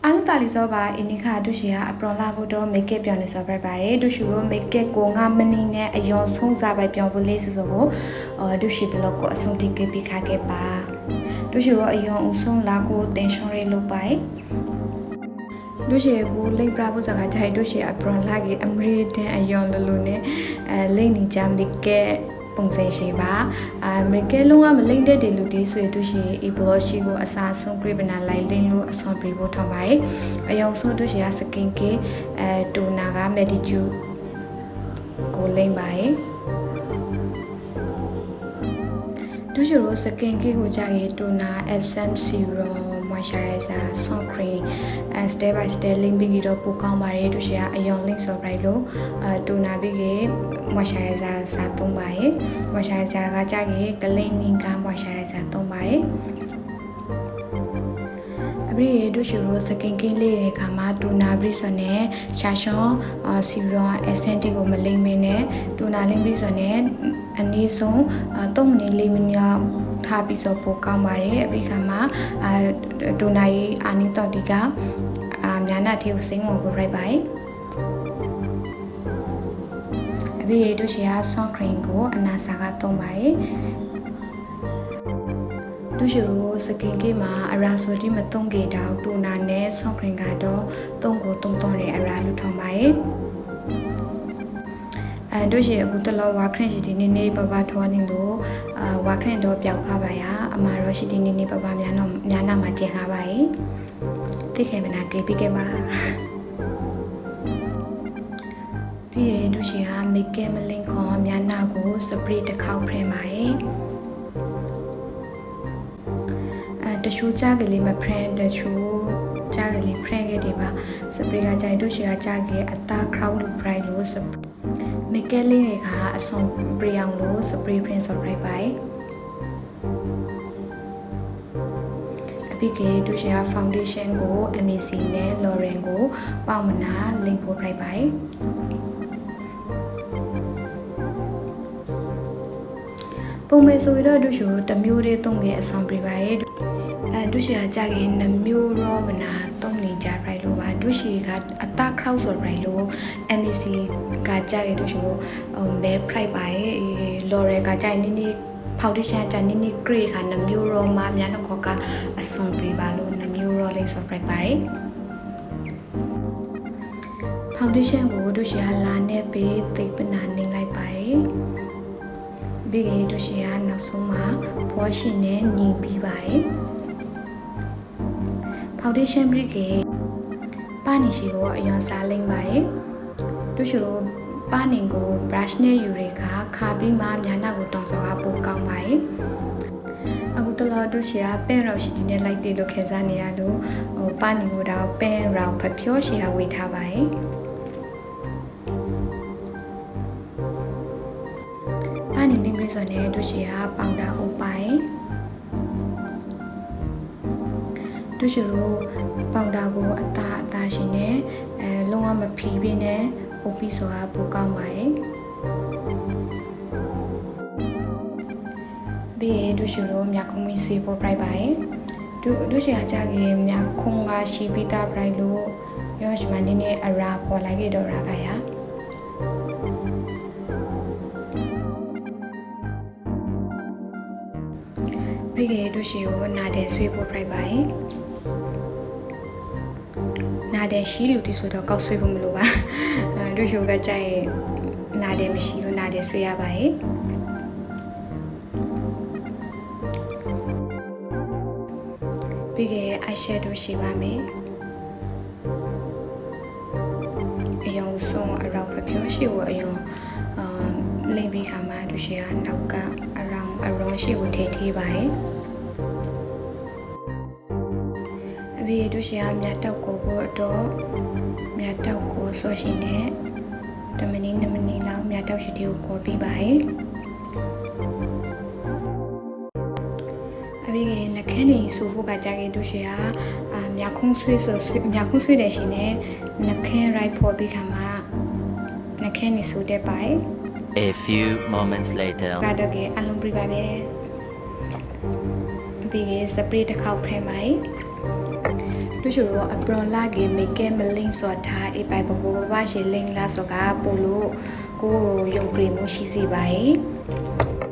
အားလုံးတာလီစောပါအင်းခါဒုရှိယာအပရောလာဖို့တော့ make up ပြောင်းနေစောပြပါတယ်ဒုရှိရော make up ကို9မိနစ်နဲ့အယောဆုံးစားပဲပြောင်းဖို့လေးစောကိုဒုရှိဘလော့ကိုအဆုံးထိကပြခါခဲ့ပါဒုရှိရောအယောအဆုံးလာကိုတင်ရှောင်းရေးလုပ်ပါဒုရှိကိုလိပ်ပရာဖို့စကားကြိုက်ဒုရှိအပရောလာကြီးအမရီတန်အယောလလိုနဲ့လိပ်နေကြ make upပုံစံရှိပါမေကဲလုံးဝမလိမ့်တဲ့လူဒီဆိုတို့ရှိ e-blog ရှိကိုအစားဆုံး grip နာလိုက်လင်းလို့အဆောင်ပြဖို့ထောက်ပါတယ်အယောင်ဆုံးတို့ရှိရ skin care တိုနာက medicure ကိုလိမ့်ပါတယ်တို့ရှိရော skin care ကိုကြာရေးတိုနာ essence serum moisturizer sun cream step by step link ပြီးတော့ပို့ကောင်းပါတယ်တို့ရှိရအယောင် link ဆိုလိုက်လို့တိုနာပြီးက moisturizer စာသုံးပါတယ် moisturizer ကကြာကြီး cleaning က moisturizer သုံးပါတယ်အပြီးရတို့ရှိရော skin care လေးတဲ့အခါမှာတိုနာ brison နဲ့ shashon serum essence ကိုမလိမ့်မင်းနဲ့တိုနာ link brison နဲ့အနည်းဆုံး3မိနစ်4မိနစ်ထားပြီးဆိုပို့ကောင်းပါတယ်အပြီးခါမှာတိုနာကြီးအာနီတော့ဒီကညာနာသေးကိုစိမ့်ဝင်ပို့လိုက်ပါတယ်အပြီးတို့ရှိရာ sun cream ကိုအနာစာကသုံးပါတယ်တို့ရှိရော skin care မှာအရာဆိုတိမသုံးကြတော့တိုနာနဲ့ sun cream ကတော့သုံးကိုသုံးတဲ့အရာလူထောင်ပါတယ်တို့ရှိအခုတလောဝါခရင်ရှိဒီနေပပထောနေလို့ဝါခရင်တော့ပျောက်ခါပါရအမရောရှိဒီနေပပများနာမှာကျင်ခါပါရဲ့သိခဲ့မနာကြည့်ပြီးခဲ့ပါပြီးရတို့ရှိဟာ make up မလင်ခေါ်များနာကို spray တစ်ခေါက်ဖရင်ပါရဲ့တချို့ကြကလေးမဖရင်တချို့ကြကလေးဖရင်ခဲ့တယ်ပါ spray ကကြိုင်တို့ရှိဟာကြကြီးအသား crowd bright လို့ make up လေးတွေကအစွန်ပရီအောင်လို့ spray print ဆိုလိုက်ပါအပိကေဒုရှိယာ foundation ကို MAC နဲ့ L'Oreal ကိုပေါမနာ link ပို့လိုက်ပါပုံမဲ့ဆိုရတော့ဒုရှိရောတမျိုးလေးသုံးခဲ့အစွန်ပြပါဒုရှိယာကြကြီးနှမျိုးရောမနာသုံးနေကြရိုက်လို့ပါဒုရှိကအသား crowd ဆိုရိုက်လို့ MAC ကကြကြီးဒုရှိရောမဲ price ပါL'Oreal ကကြိုင်နေ foundation ကြနေ grey ကနှမျိုးရောမှာများတော့ခေါ်ကအစွန်ပြပါလို့နှမျိုးရောလေးဆို price ပါတယ် foundation ကိုဒုရှိယာလာနဲ့ပေးသိပနာနေလိုက်ပါတယ်ပြီးရင်ဒုရှိယာနောက်ဆုံးမှာ brush နဲ့ညီပြီးပါတယ်foundation brick ကပါနေရှိကိုအရင်စားလိမ့်ပါတယ်တို့ရှိလို့ပါနေကို brush နဲ့ယူရခါခါပြီးမှညာနာကိုတောင်စောကပိုကောင်းပါတယ်အခုတလောတို့ရှိရပန်ရောရှိဒီနဲ့လိုက်တည်လို့ခေစားနေရလို့ပါနေကိုတော့ပန်ရောဖျောရှိရဝေထားပါတယ်ပါနေလင်းပြီးဆိုနေတို့ရှိရပေါင်တာဥပိုင်းတို့ရှိလို့ပေါင်တာကိုအသားရှင်နဲ့လုံးဝမဖီးပြင်းနဲ့အုပ်ပြီးဆိုတာပိုကောင်းပါတယ်ပြီးရင်တို့ရှိလို့မြခုံးမီစီပို bright ပါတယ်တို့ရှိအကြကြီးမြခုံးကရှိပြီးသား bright လို့ရောရှိမနေနဲ့အရာပေါ်လိုက်ကြတော့ရပါရပြီးရင်တို့ရှိကိုနာတဲ့ဆွေးပို bright ပါတယ်နာတဲ့ရှိလူတီဆိုတော့ကောက်ဆွေးဖို့မလိုပါတို့ရှိကကြိုက်နာတဲ့မရှိလို့နာတဲ့ဆွေးရပါရဲ့ပြီးခဲ့ eyeshadow ရှိပါမယ်အယောင်ဆုံးအရောက်ဖျောရှိကိုအယောင်လိမ့်ပြီးခါမှတို့ရှိကနောက်ကအရောင်းရှိကိုထည့်သေးပါရဲ့အပြီးတို့ရှိကမြတ်တောက်ကိုဖို့တော့မြတ်တောက်ကိုဆိုရှင်နဲ့2မိနစ်လောက်မြတ်တောက်ရှိတဲ့ကိုကောပြီးပါရဲ့အပြီးကနှခမ်းနေဆိုဖို့ကကြခဲ့တို့ရှိကမြခုံးဆွေးဆိုမြခုံးဆွေးတဲ့ရှင်နဲ့နှခမ်း right ဖို့ပြီးခါမှနှခမ်းနေဆိုတဲ့ပါရဲ့A few moments later ကတော့ကအလုံးပြပါပဲပြီးကစပရေးတစ်ခေါက်ဖရင်ပါ တို့ရှိတော့အပရောလာကေမေကဲမလင်းစောထားအပိုင်ပပပရှေလင်းလာစောကပိုလို့ကိုယုံကြည်မှုရှိစီပါ යි